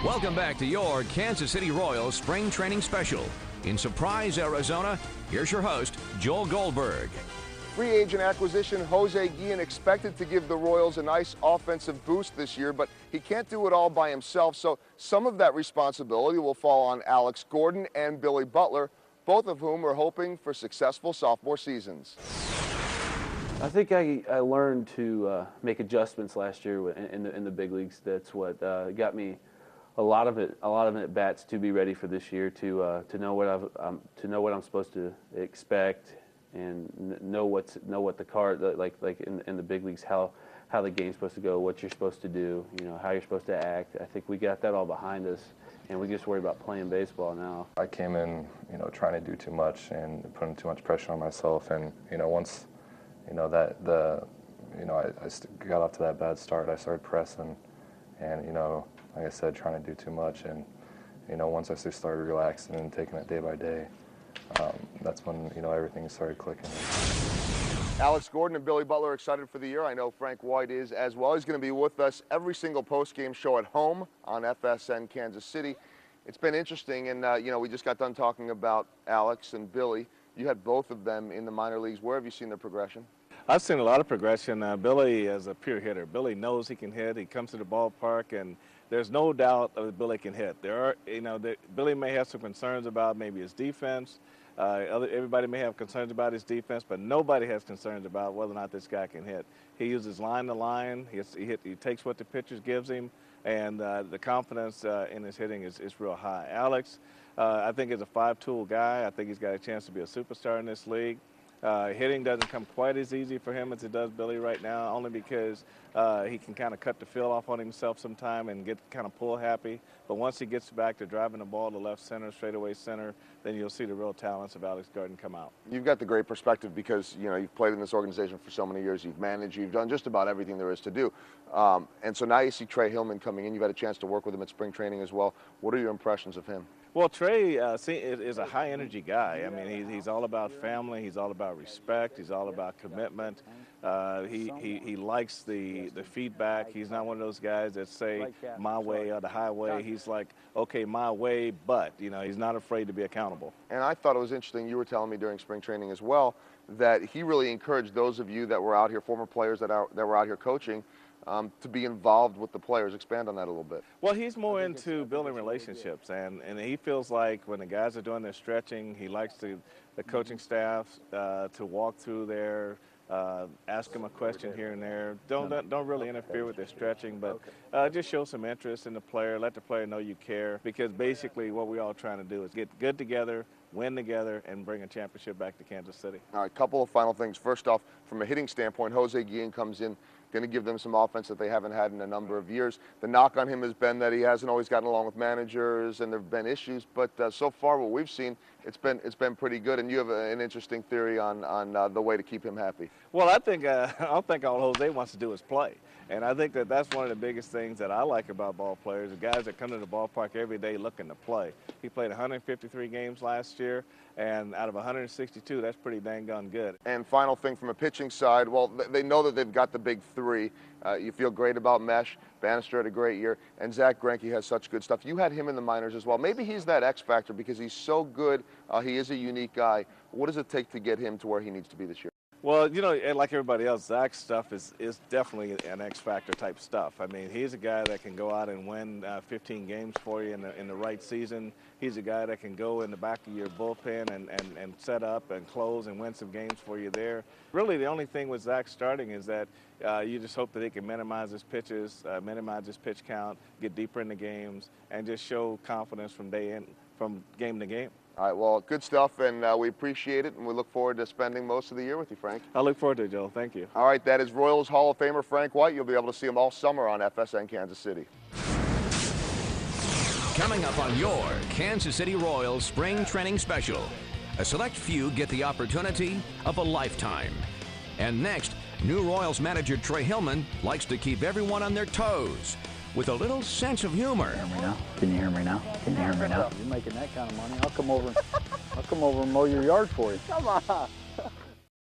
Welcome back to your Kansas City Royals Spring Training Special. In Surprise, Arizona, here's your host, Joel Goldberg. Free agent acquisition Jose Guillen expected to give the Royals a nice offensive boost this year, but he can't do it all by himself, so some of that responsibility will fall on Alex Gordon and Billy Butler, both of whom are hoping for successful sophomore seasons. I think I learned to make adjustments last year in the big leagues. That's what got me a lot of at bats to be ready for this year, to know what I'm supposed to expect and know what the card like in the big leagues, how the game's supposed to go, what you're supposed to do, how you're supposed to act. I think we got that all behind us, and we just worry about playing baseball now. I came in, trying to do too much and putting too much pressure on myself, and once, I got off to that bad start, I started pressing, and like I said, trying to do too much, and once I started relaxing and taking it day by day, that's when everything started clicking. Alex Gordon and Billy Butler are excited for the year. I know Frank White is as well. He's going to be with us every single post-game show at home on FSN Kansas City. It's been interesting, and we just got done talking about Alex and Billy. You had both of them in the minor leagues. Where have you seen their progression? I've seen a lot of progression. Billy is a pure hitter. Billy knows he can hit. He comes to the ballpark, and there's no doubt that Billy can hit. Billy may have some concerns about maybe his defense. Everybody may have concerns about his defense, but nobody has concerns about whether or not this guy can hit. He uses line to line. He takes what the pitchers gives him, and the confidence in his hitting is real high. Alex, I think, is a five-tool guy. I think he's got a chance to be a superstar in this league. Hitting doesn't come quite as easy for him as it does Billy right now, only because he can kind of cut the feel off on himself sometime and get kind of pull happy. But once he gets back to driving the ball to left center, straightaway center, then you'll see the real talents of Alex Gordon come out. You've got the great perspective because you've played in this organization for so many years. You've managed. You've done just about everything there is to do. And so now you see Trey Hillman coming in. You've had a chance to work with him at spring training as well. What are your impressions of him? Well, Trey is a high-energy guy. I mean, he's all about family. He's all about respect. He's all about commitment. He likes the feedback. He's not one of those guys that say my way or the highway. He's like, okay, my way, but he's not afraid to be accountable. And I thought it was interesting. You were telling me during spring training as well that he really encouraged those of you that were out here, former players that were out here coaching, to be involved with the players. Expand on that a little bit. Well, he's more into building relationships, and he feels like when the guys are doing their stretching, he likes the coaching staff to walk through there, ask them a question here and there. Don't really interfere with their stretching, but just show some interest in the player. Let the player know you care, because basically what we're all trying to do is get good together, win together, and bring a championship back to Kansas City. All right, couple of final things. First off, from a hitting standpoint, Jose Guillen comes in, going to give them some offense that they haven't had in a number of years. The knock on him has been that he hasn't always gotten along with managers, and there have been issues. But so far, what we've seen, it's been pretty good. And you have an interesting theory on the way to keep him happy. Well, I think all Jose wants to do is play. And I think that's one of the biggest things that I like about ball players, the guys that come to the ballpark every day looking to play. He played 153 games last year, and out of 162, that's pretty dang gone good. And final thing from a pitching side, well, they know that they've got the big three. You feel great about Mesh. Bannister had a great year, and Zach Greinke has such good stuff. You had him in the minors as well. Maybe he's that X factor because he's so good. He is a unique guy. What does it take to get him to where he needs to be this year? Well, like everybody else, Zach's stuff is definitely an X-factor type stuff. I mean, he's a guy that can go out and win 15 games for you in the right season. He's a guy that can go in the back of your bullpen and set up and close and win some games for you there. Really, the only thing with Zach starting is that you just hope that he can minimize his pitches, minimize his pitch count, get deeper in the games, and just show confidence from game to game. All right, well, good stuff, and we appreciate it, and we look forward to spending most of the year with you, Frank. I look forward to it, Joel. Thank you. All right, that is Royals Hall of Famer Frank White. You'll be able to see him all summer on FSN Kansas City. Coming up on your Kansas City Royals Spring Training Special, a select few get the opportunity of a lifetime. And next, new Royals manager Trey Hillman likes to keep everyone on their toes with a little sense of humor. Can you hear me now? Can you hear me now? You're making that kind of money. I'll come over and mow your yard for you. Come on.